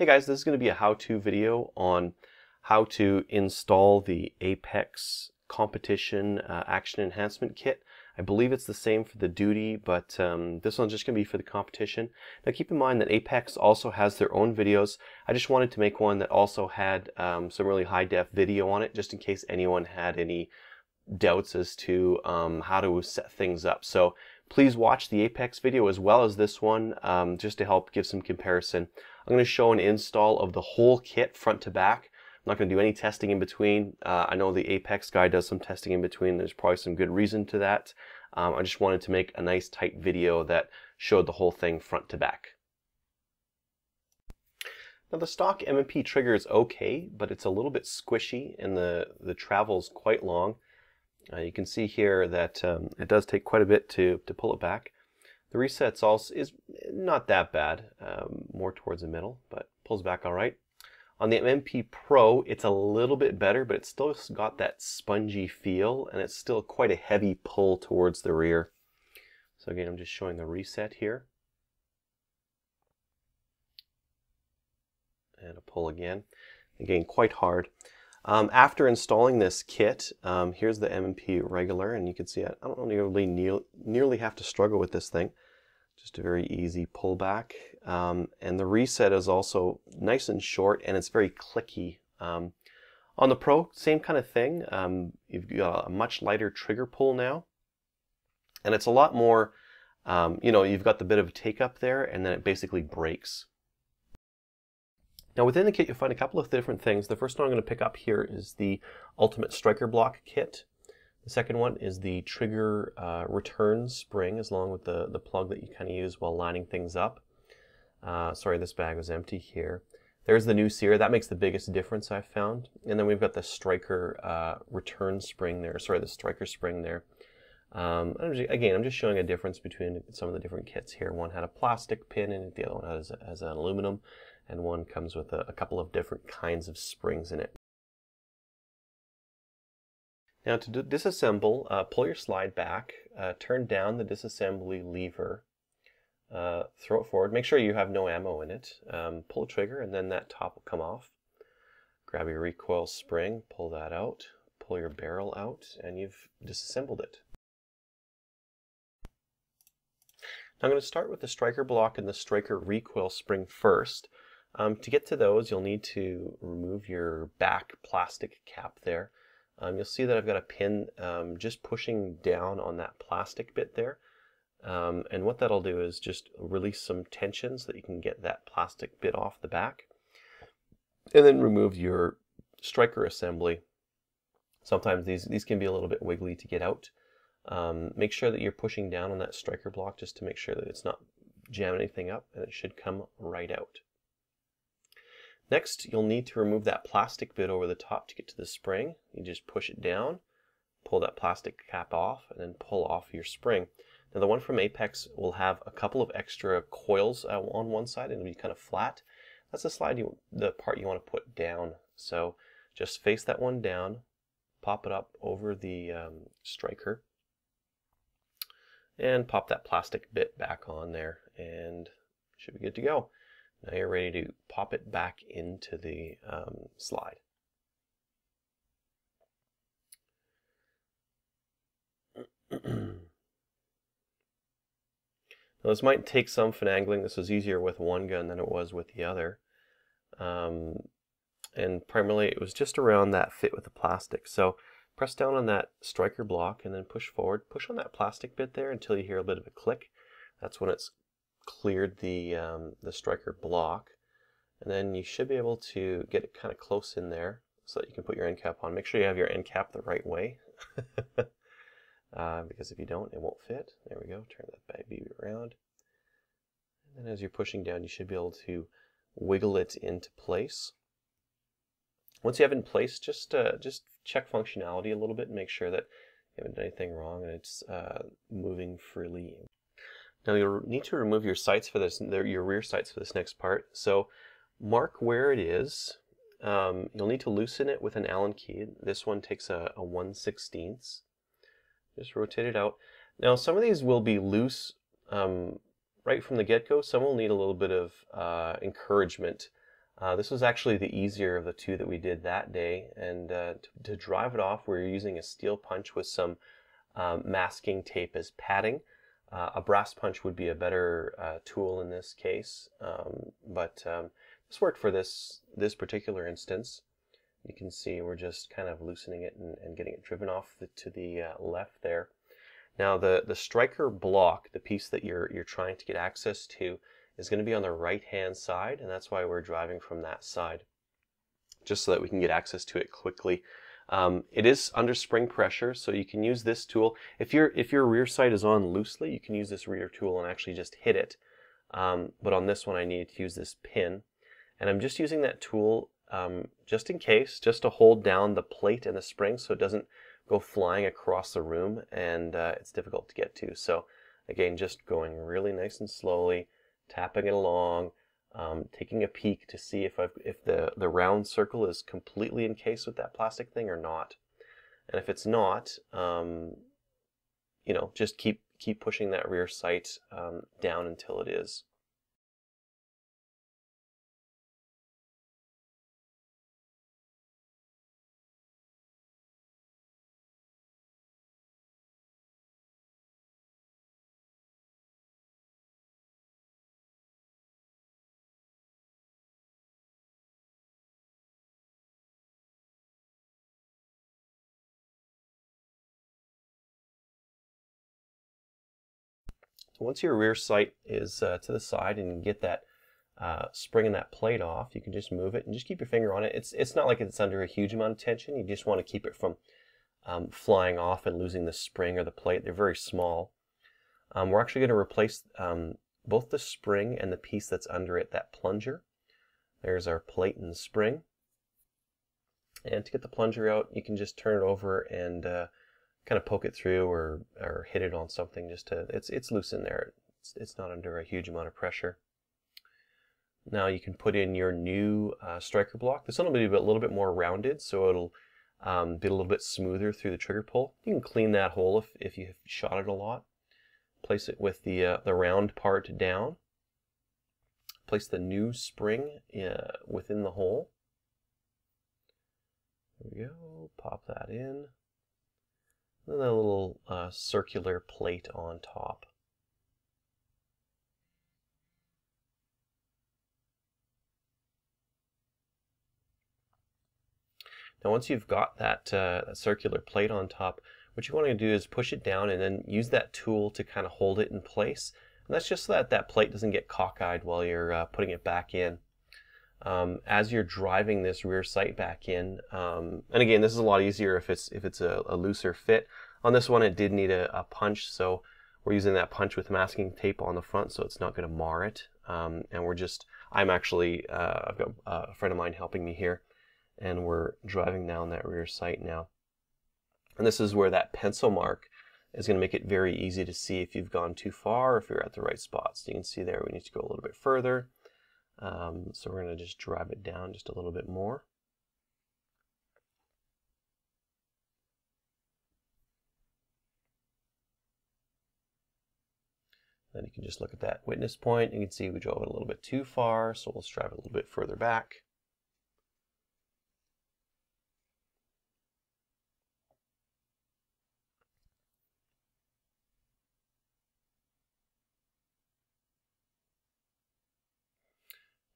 Hey guys, this is going to be a how-to video on how to install the Apex competition action enhancement kit. I believe it's the same for the duty, but this one's just going to be for the competition. Now keep in mind that Apex also has their own videos. I just wanted to make one that also had some really high-def video on it, just in case anyone had any doubts as to how to set things up. So please watch the Apex video as well as this one, just to help give some comparison. I'm going to show an install of the whole kit front to back. I'm not going to do any testing in between. I know the Apex guy does some testing in between. There's probably some good reason to that. I just wanted to make a nice tight video that showed the whole thing front to back. Now the stock M&P trigger is okay, but it's a little bit squishy and the travel's quite long. You can see here that it does take quite a bit to pull it back. The resets also is not that bad, more towards the middle, but pulls back all right. On the M&P Pro, it's a little bit better, but it's still got that spongy feel, and it's still quite a heavy pull towards the rear. So again, I'm just showing the reset here. And a pull again. Again, quite hard. After installing this kit, here's the M&P regular, and you can see I don't really nearly have to struggle with this thing. Just a very easy pullback. And the reset is also nice and short, and it's very clicky. On the Pro, same kind of thing. You've got a much lighter trigger pull now, and it's a lot more, you've got the bit of a take up there, and then it basically breaks. Now within the kit you'll find a couple of different things. The first one I'm going to pick up here is the Ultimate Striker Block kit. The second one is the trigger return spring, along with the plug that you kind of use while lining things up. Sorry, this bag was empty here. There's the new Sear. That makes the biggest difference I've found. And then we've got the Striker return spring there. Sorry, the Striker spring there. Again, I'm just showing a difference between some of the different kits here. One had a plastic pin in it, the other one has an aluminum, and one comes with a couple of different kinds of springs in it. Now to disassemble, pull your slide back, turn down the disassembly lever, throw it forward, make sure you have no ammo in it, pull the trigger, and then that top will come off. Grab your recoil spring, pull that out, pull your barrel out, and you've disassembled it. Now I'm going to start with the striker block and the striker recoil spring first. To get to those, you'll need to remove your back plastic cap there. You'll see that I've got a pin just pushing down on that plastic bit there. And what that'll do is just release some tension so that you can get that plastic bit off the back. And then remove your striker assembly. Sometimes these can be a little bit wiggly to get out. Make sure that you're pushing down on that striker block just to make sure that it's not jamming anything up, and it should come right out. Next, you'll need to remove that plastic bit over the top to get to the spring. You just push it down, pull that plastic cap off, and then pull off your spring. Now the one from Apex will have a couple of extra coils on one side, and it'll be kind of flat. That's the part you want to put down. So just face that one down, pop it up over the striker, and pop that plastic bit back on there, and should be good to go. Now you're ready to pop it back into the slide. Now this might take some finagling. This was easier with one gun than it was with the other. And primarily it was just around that fit with the plastic. So press down on that striker block and then push forward. Push on that plastic bit there until you hear a bit of a click. That's when it's cleared the striker block, and then you should be able to get it kind of close in there so that you can put your end cap on. Make sure you have your end cap the right way, because if you don't, it won't fit. There we go. Turn that baby around, and then as you're pushing down, you should be able to wiggle it into place. Once you have it in place, just check functionality a little bit and make sure that you haven't done anything wrong and it's moving freely. Now you'll need to remove your sights for this, your rear sights for this next part. So mark where it is. You'll need to loosen it with an Allen key. This one takes a 1/16. Just rotate it out. Now some of these will be loose right from the get-go. Some will need a little bit of encouragement. This was actually the easier of the two that we did that day, and to drive it off we're using a steel punch with some masking tape as padding. A brass punch would be a better tool in this case, but this worked for this particular instance. You can see we're just kind of loosening it and getting it driven off to the left there. Now the striker block, the piece that you're trying to get access to, is going to be on the right hand side, and that's why we're driving from that side, just so that we can get access to it quickly. It is under spring pressure, so you can use this tool. If your rear sight is on loosely, you can use this rear tool and actually just hit it. But on this one I need to use this pin, and I'm just using that tool just in case, just to hold down the plate and the spring so it doesn't go flying across the room and it's difficult to get to. So again, just going really nice and slowly, tapping it along, taking a peek to see if the round circle is completely encased with that plastic thing or not. And if it's not, you know, just keep pushing that rear sight down until it is. Once your rear sight is to the side and you get that spring and that plate off, you can just move it and just keep your finger on it. It's not like it's under a huge amount of tension. You just want to keep it from flying off and losing the spring or the plate. They're very small. We're actually going to replace both the spring and the piece that's under it, that plunger. There's our plate and the spring. And to get the plunger out, you can just turn it over and kind of poke it through or hit it on something just to, it's loose in there. It's not under a huge amount of pressure. Now you can put in your new striker block. This one will be a little bit more rounded, so it'll be a little bit smoother through the trigger pull. You can clean that hole if you've shot it a lot. Place it with the round part down. Place the new spring within the hole. There we go. Pop that in. And then a little circular plate on top. Now once you've got that circular plate on top, what you want to do is push it down and then use that tool to kind of hold it in place. And that's just so that that plate doesn't get cockeyed while you're putting it back in. As you're driving this rear sight back in, and again, this is a lot easier if it's a looser fit. On this one, it did need a punch, so we're using that punch with masking tape on the front, so it's not going to mar it. And I've got a friend of mine helping me here, and we're driving down that rear sight now. And this is where that pencil mark is going to make it very easy to see if you've gone too far, or if you're at the right spot. So you can see there we need to go a little bit further. So we're going to just drive it down just a little bit more. Then you can just look at that witness point. You can see we drove it a little bit too far, so let's drive it a little bit further back.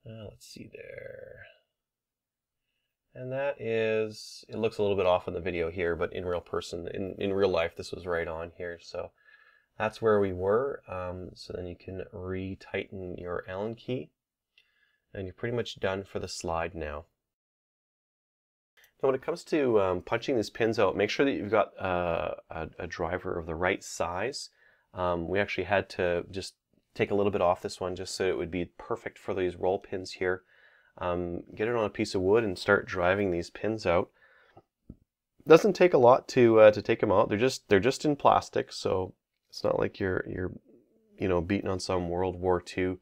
Let's see there. And that is, it looks a little bit off in the video here, but in real life, this was right on here. So that's where we were. So then you can retighten your Allen key, and you're pretty much done for the slide now. Now when it comes to punching these pins out, make sure that you've got a driver of the right size. We actually had to just take a little bit off this one just so it would be perfect for these roll pins here. Get it on a piece of wood and start driving these pins out. Doesn't take a lot to take them out. They're just in plastic, so it's not like you're beating on some World War II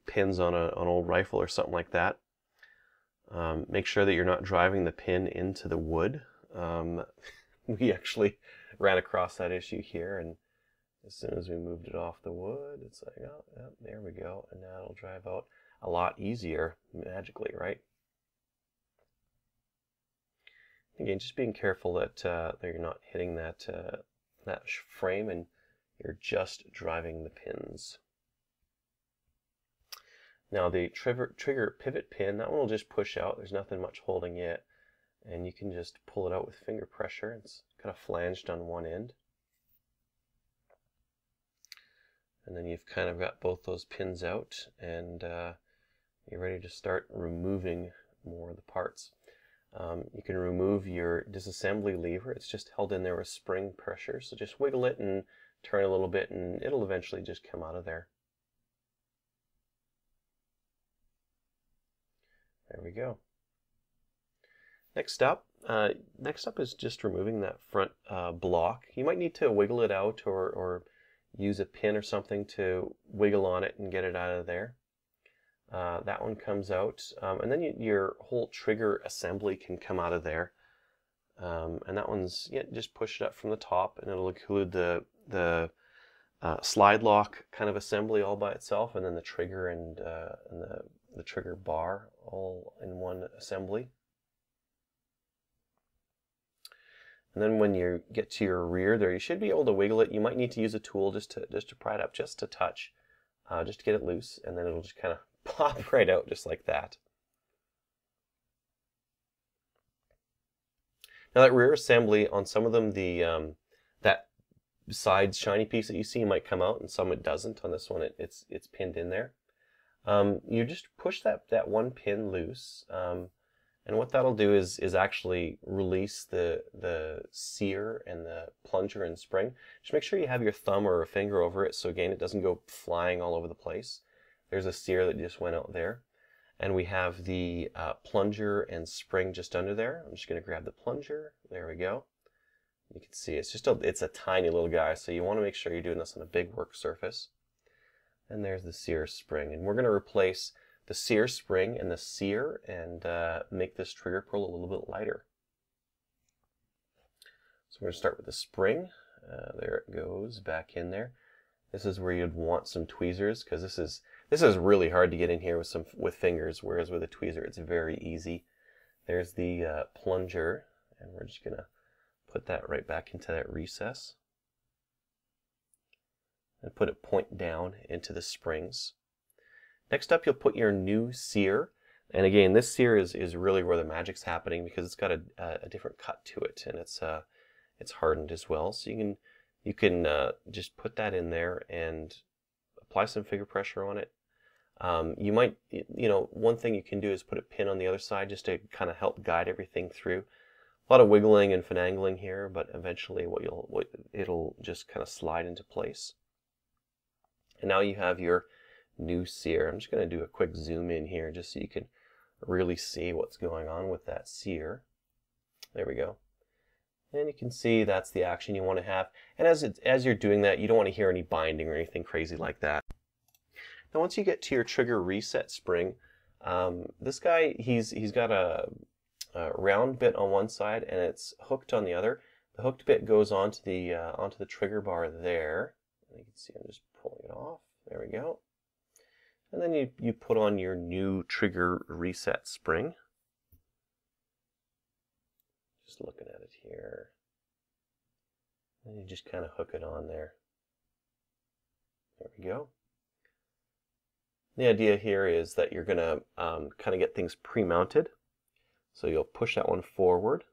pins on an old rifle or something like that. Make sure that you're not driving the pin into the wood. We actually ran across that issue here, and as soon as we moved it off the wood, it's like, oh, yeah, there we go, and now it'll drive out. a lot easier magically, right? Again, just being careful that you're not hitting that that frame and you're just driving the pins. Now the trigger pivot pin, that one will just push out. There's nothing much holding it, and you can just pull it out with finger pressure. It's kind of flanged on one end. And then you've kind of got both those pins out, and you're ready to start removing more of the parts. You can remove your disassembly lever. It's just held in there with spring pressure, so just wiggle it and turn a little bit and it'll eventually just come out of there. There we go. Next up is just removing that front block. You might need to wiggle it out or use a pin or something to wiggle on it and get it out of there. That one comes out, and then your whole trigger assembly can come out of there. And that one's, yeah, just push it up from the top, and it'll include the slide lock kind of assembly all by itself, and then the trigger and the trigger bar all in one assembly. And then when you get to your rear there, you should be able to wiggle it. You might need to use a tool just to pry it up, just a touch, just to get it loose, and then it'll just kind of pop right out just like that. Now that rear assembly, on some of them, that side shiny piece that you see might come out, and some it doesn't. On this one, it's pinned in there. You just push that one pin loose, and what that'll do is actually release the sear and the plunger and spring. Just make sure you have your thumb or a finger over it, so again it doesn't go flying all over the place. There's a sear that just went out there. And we have the plunger and spring just under there. I'm just going to grab the plunger. There we go. You can see it's a tiny little guy, so you want to make sure you're doing this on a big work surface. And there's the sear spring. And we're going to replace the sear spring and the sear and make this trigger pull a little bit lighter. So we're going to start with the spring. There it goes, back in there. This is where you'd want some tweezers, because this is really hard to get in here with fingers, whereas with a tweezer it's very easy. There's the plunger, and we're just going to put that right back into that recess and put it point down into the springs. Next up, you'll put your new sear, and again, this sear is really where the magic's happening, because it's got a different cut to it, and it's hardened as well. So you can just put that in there and apply some finger pressure on it. You might, one thing you can do is put a pin on the other side just to kind of help guide everything through. A lot of wiggling and finagling here, but eventually it'll just kind of slide into place. And now you have your new sear. I'm just going to do a quick zoom in here just so you can really see what's going on with that sear. There we go. And you can see that's the action you want to have. And as you're doing that, you don't want to hear any binding or anything crazy like that. Now once you get to your trigger reset spring, this guy, he's got a round bit on one side and it's hooked on the other. The hooked bit goes onto the trigger bar there. And you can see I'm just pulling it off. There we go. And then you put on your new trigger reset spring. Just looking at it here. And you just kind of hook it on there. There we go. The idea here is that you're going to kind of get things pre-mounted. So you'll push that one forward.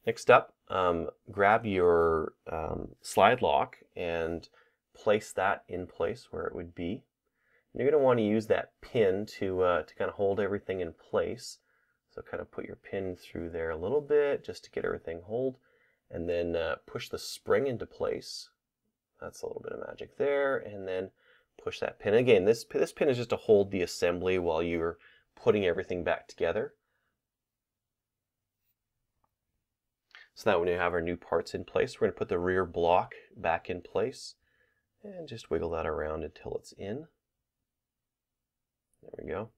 Next up, grab your slide lock and place that in place where it would be. And you're going to want to use that pin to kind of hold everything in place. So kind of put your pin through there a little bit just to get everything hold, and then push the spring into place. That's a little bit of magic there, and then push that pin. Again, this pin is just to hold the assembly while you're putting everything back together. So that when you have our new parts in place, we're going to put the rear block back in place and just wiggle that around until it's in. There we go.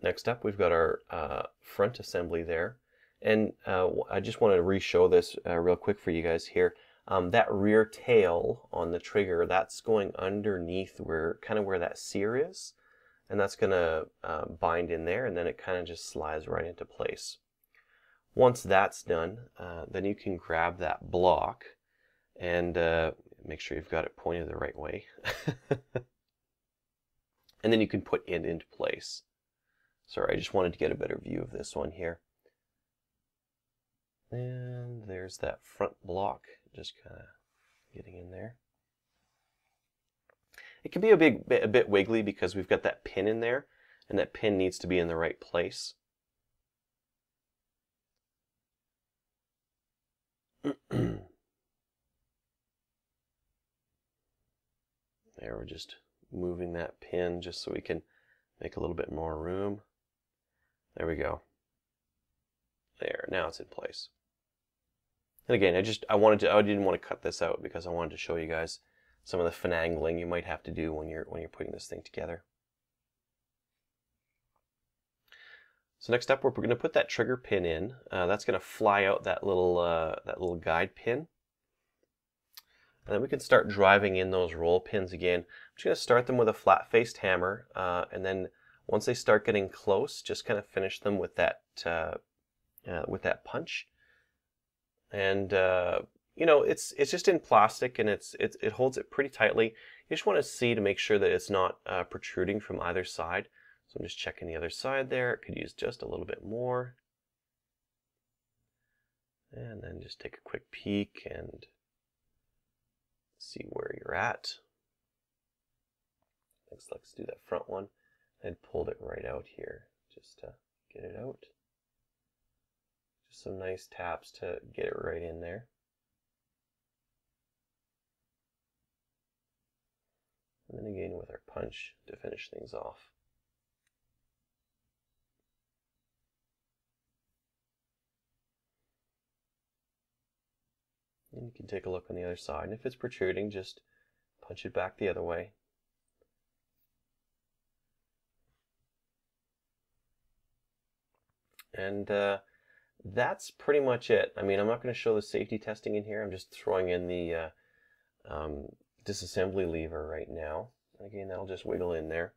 Next up, we've got our front assembly there. And I just wanted to re-show this real quick for you guys here. that rear tail on the trigger, that's going underneath where that sear is, and that's going to bind in there, and then it kind of just slides right into place. Once that's done, then you can grab that block and make sure you've got it pointed the right way. And then you can put it into place. Sorry, I just wanted to get a better view of this one here. And there's that front block, just kind of getting in there. It can be a bit wiggly because we've got that pin in there, and that pin needs to be in the right place. There, we're just moving that pin just so we can make a little bit more room. There we go. There, now it's in place. And again, I didn't want to cut this out because I wanted to show you guys some of the finagling you might have to do when you're putting this thing together. So next up, we're going to put that trigger pin in. That's going to fly out that little guide pin. And then we can start driving in those roll pins again. I'm just going to start them with a flat-faced hammer, and then once they start getting close, just kind of finish them with that punch. And you know, it's just in plastic, and it holds it pretty tightly. You just want to see to make sure that it's not protruding from either side. So I'm just checking the other side there. It could use just a little bit more. And then just take a quick peek and see where you're at. Let's do that front one and pulled it right out here just to get it out. Just some nice taps to get it right in there. And then again with our punch to finish things off. And you can take a look on the other side, and if it's protruding, just punch it back the other way. And that's pretty much it. I mean, I'm not going to show the safety testing in here. I'm just throwing in the disassembly lever right now. Again, that'll just wiggle in there.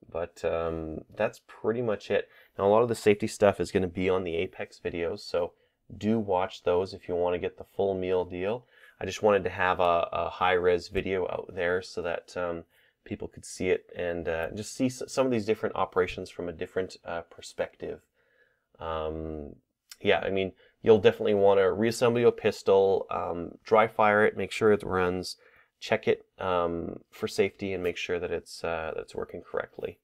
But that's pretty much it. Now, a lot of the safety stuff is going to be on the Apex videos, so do watch those if you want to get the full meal deal. I just wanted to have a high-res video out there so that people could see it and just see some of these different operations from a different perspective. Yeah, I mean, you'll definitely want to reassemble your pistol, dry fire it, make sure it runs, check it for safety, and make sure that it's working correctly.